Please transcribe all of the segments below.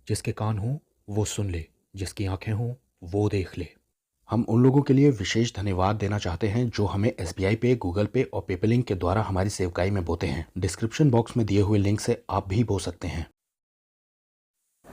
जिसके कान हों वो सुन ले, जिसकी आंखें हों वो देख ले। हम उन लोगों के लिए विशेष धन्यवाद देना चाहते हैं जो हमें एसबीआई पे, गूगल पे और पेपलिंक के द्वारा हमारी सेवकाई में बोते हैं। डिस्क्रिप्शन बॉक्स में दिए हुए लिंक से आप भी बो सकते हैं।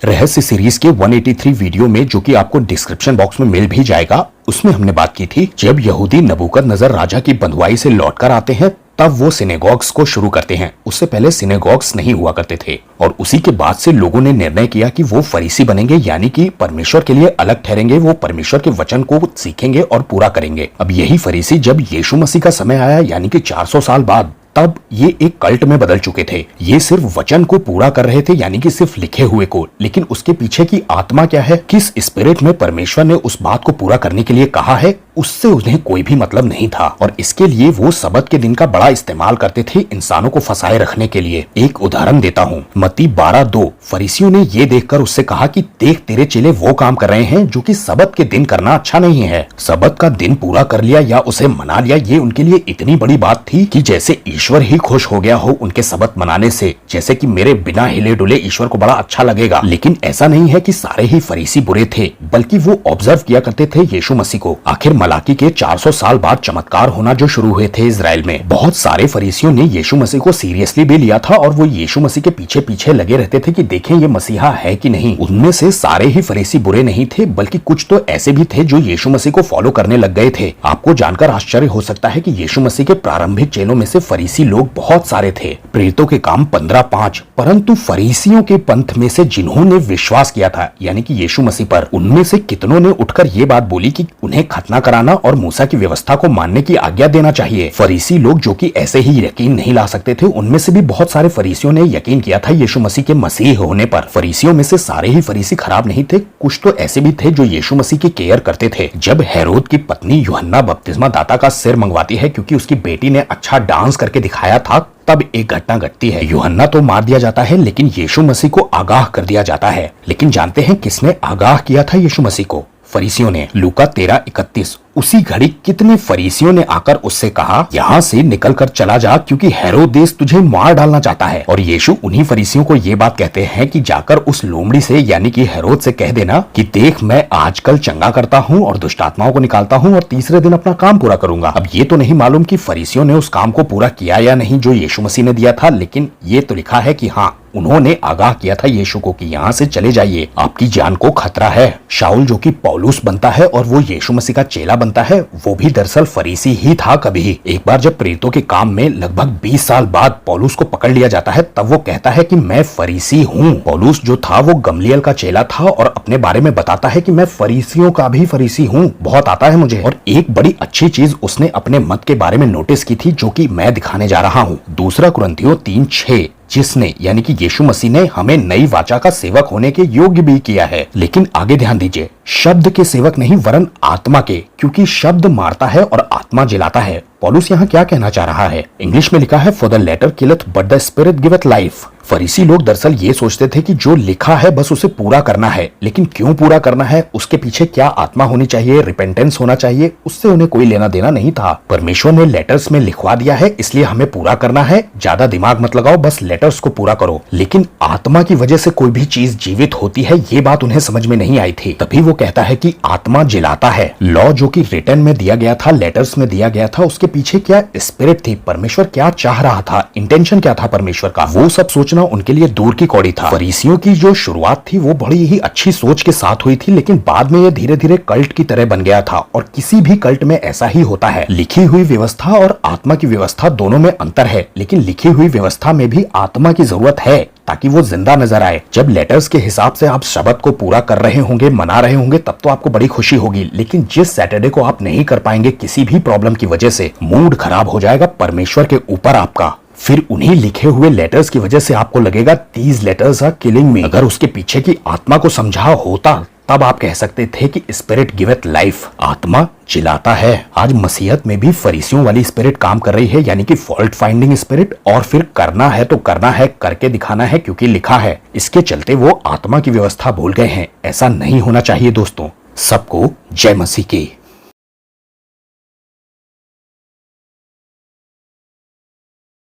रहस्य सीरीज के 183 वीडियो में, जो कि आपको डिस्क्रिप्शन बॉक्स में मिल भी जाएगा, उसमें हमने बात की थी जब यहूदी नबूकदनजर राजा की बंधुआई से लौटकर आते हैं तब वो सिनेगॉग्स को शुरू करते हैं। उससे पहले सिनेगॉग्स नहीं हुआ करते थे और उसी के बाद से लोगों ने निर्णय किया कि वो फरीसी बनेंगे, यानी कि परमेश्वर के लिए अलग ठहरेंगे। वो परमेश्वर के वचन को सीखेंगे और पूरा करेंगे। अब यही फरीसी जब यीशु मसीह का समय आया, यानी कि 400 साल बाद, तब ये एक कल्ट में बदल चुके थे। ये सिर्फ वचन को पूरा कर रहे थे, यानी कि सिर्फ लिखे हुए को, लेकिन उसके पीछे की आत्मा क्या है, किस स्पिरिट में परमेश्वर ने उस बात को पूरा करने के लिए कहा है, उससे उन्हें कोई भी मतलब नहीं था। और इसके लिए वो सबत के दिन का बड़ा इस्तेमाल करते थे इंसानों को फंसाए रखने के लिए। एक उदाहरण देता हूँ, मत्ती 12:2। फरीसियों ने ये देखकर उससे कहा कि देख, तेरे चेले वो काम कर रहे हैं जो कि सबत के दिन करना अच्छा नहीं है। सबत का दिन पूरा कर लिया या उसे मना लिया, ये उनके लिए इतनी बड़ी बात थी कि जैसे ईश्वर ही खुश हो गया हो उनके सबत मनाने से, जैसे कि मेरे बिना हिले डुले ईश्वर को बड़ा अच्छा लगेगा। लेकिन ऐसा नहीं है कि सारे ही फरीसी बुरे थे, बल्कि वो ऑब्जर्व किया करते थे यीशु मसीह को। आखिर मलाकी के 400 साल बाद चमत्कार होना जो शुरू हुए थे इजराइल में, बहुत सारे फरीसियों ने यीशु मसीह को सीरियसली भी लिया था और वो यीशु मसीह के पीछे पीछे लगे रहते थे कि देखें ये मसीहा है कि नहीं। उनमें से सारे ही फरीसी बुरे नहीं थे, बल्कि कुछ तो ऐसे भी थे जो यीशु मसीह को फॉलो करने लग गए थे। आपको जानकर आश्चर्य हो सकता है कि यीशु मसीह के प्रारंभिक चेलों में से फरीसी लोग बहुत सारे थे। प्रेरितों के काम 15:5। परंतु फरीसियों के पंथ में से जिन्होंने विश्वास किया था, यानी कि यीशु मसीह पर, उनमें से कितनों ने उठकर ये बात बोली कि उन्हें खतना कराना और मूसा की व्यवस्था को मानने की आज्ञा देना चाहिए। फरीसी लोग जो कि ऐसे ही यकीन नहीं ला सकते थे, उनमें से भी बहुत सारे फरीसियों ने यकीन किया था यीशु मसीह के मसीह होने पर। फरीसियों में से सारे ही फरीसी खराब नहीं थे, कुछ तो ऐसे भी थे जो यीशु मसीह की केयर करते थे। जब हेरोद की पत्नी यूहन्ना बपतिस्मा दाता का सिर मंगवाती है क्योंकि उसकी बेटी ने अच्छा डांस करके दिखाया था, तब एक घटना घटती है। यूहन्ना तो मार दिया जाता है, लेकिन यीशु मसीह को आगाह कर दिया जाता है। लेकिन जानते हैं किसने आगाह किया था यीशु मसीह को? फरीसियों ने। लूका 13:31। उसी घड़ी कितने फरीसियों ने आकर उससे कहा, यहाँ से निकल कर चला जा, क्योंकि हेरोदेस तुझे मार डालना चाहता है। और यीशु उन्हीं फरीसियों को ये बात कहते हैं कि जाकर उस लोमड़ी से, यानी कि हेरोद से कह देना कि देख, मैं आजकल चंगा करता हूँ और दुष्ट आत्माओं को निकालता हूँ और तीसरे दिन अपना काम पूरा करूंगा। अब ये तो नहीं मालूम कि फरीसियों ने उस काम को पूरा किया या नहीं जो यीशु मसीह ने दिया था, लेकिन ये तो लिखा है कि हाँ, उन्होंने आगाह किया था यीशु को कि यहाँ से चले जाइए, आपकी जान को खतरा है। शाऊल जो कि पौलुस बनता है और वो यीशु मसीह का चेला बनता है, वो भी दरअसल फरीसी ही था कभी। एक बार जब प्रेरितों के काम में लगभग 20 साल बाद पौलुस को पकड़ लिया जाता है, तब वो कहता है कि मैं फरीसी हूँ। पौलुस जो था वो गमलीएल का चेला था और अपने बारे में बताता है कि मैं फरीसियों का भी फरीसी हूँ, बहुत आता है मुझे। और एक बड़ी अच्छी चीज उसने अपने मत के बारे में नोटिस की थी, जो कि मैं दिखाने जा रहा हूँ। 2 कुरिन्थियों 3:6, जिसने, यानी कि यीशु मसीह ने हमें नई वाचा का सेवक होने के योग्य भी किया है। लेकिन आगे ध्यान दीजिए, शब्द के सेवक नहीं वरन आत्मा के, क्योंकि शब्द मारता है और आत्मा जिलाता है। पौलुस यहाँ क्या कहना चाह रहा है? इंग्लिश में लिखा है, for the letter killeth but the spirit giveth life. फरीसी लोग दरअसल ये सोचते थे कि जो लिखा है बस उसे पूरा करना है, लेकिन क्यों पूरा करना है, उसके पीछे क्या आत्मा होनी चाहिए, रिपेंटेंस होना चाहिए, उससे उन्हें कोई लेना देना नहीं था। परमेश्वर ने लेटर्स में लिखवा दिया है, इसलिए हमें पूरा करना है, ज्यादा दिमाग मत लगाओ, बस लेटर्स को पूरा करो। लेकिन आत्मा की वजह से कोई भी चीज जीवित होती है, ये बात उन्हें समझ में नहीं आई थी। तभी वो कहता है कि आत्मा जिलाता है। लॉ जो कि रिटन में दिया गया था, लेटर्स में दिया गया था, उसके पीछे क्या स्पिरिट थी, परमेश्वर क्या चाह रहा था, इंटेंशन क्या था परमेश्वर का, वो सब सोचना उनके लिए दूर की कौड़ी था। फरीसियों की जो शुरुआत थी वो बड़ी ही अच्छी सोच के साथ हुई थी, लेकिन बाद में ये धीरे धीरे कल्ट की तरह बन गया था। और किसी भी कल्ट में ऐसा ही होता है। लिखी हुई व्यवस्था और आत्मा की व्यवस्था दोनों में अंतर है, लेकिन लिखी हुई व्यवस्था में भी आत्मा की जरूरत है ताकि वो जिंदा नजर आए। जब लेटर्स के हिसाब से आप शब्द को पूरा कर रहे होंगे, मना रहे होंगे, तब तो आपको बड़ी खुशी होगी। लेकिन जिस सैटरडे को आप नहीं कर पाएंगे किसी भी प्रॉब्लम की वजह से, मूड खराब हो जाएगा परमेश्वर के ऊपर आपका। फिर उन्हीं लिखे हुए लेटर्स की वजह से आपको लगेगा these letters are killing me. अगर उसके पीछे की आत्मा को समझा होता, तब आप कह सकते थे कि स्पिरिट गिवथ लाइफ, आत्मा जिलाता है। आज मसीहत में भी फरीसियों वाली स्पिरिट काम कर रही है, यानी कि फॉल्ट फाइंडिंग स्पिरिट। और फिर करना है तो करना है, करके दिखाना है क्योंकि लिखा है। इसके चलते वो आत्मा की व्यवस्था भूल गए हैं। ऐसा नहीं होना चाहिए दोस्तों। सबको जय मसीह की।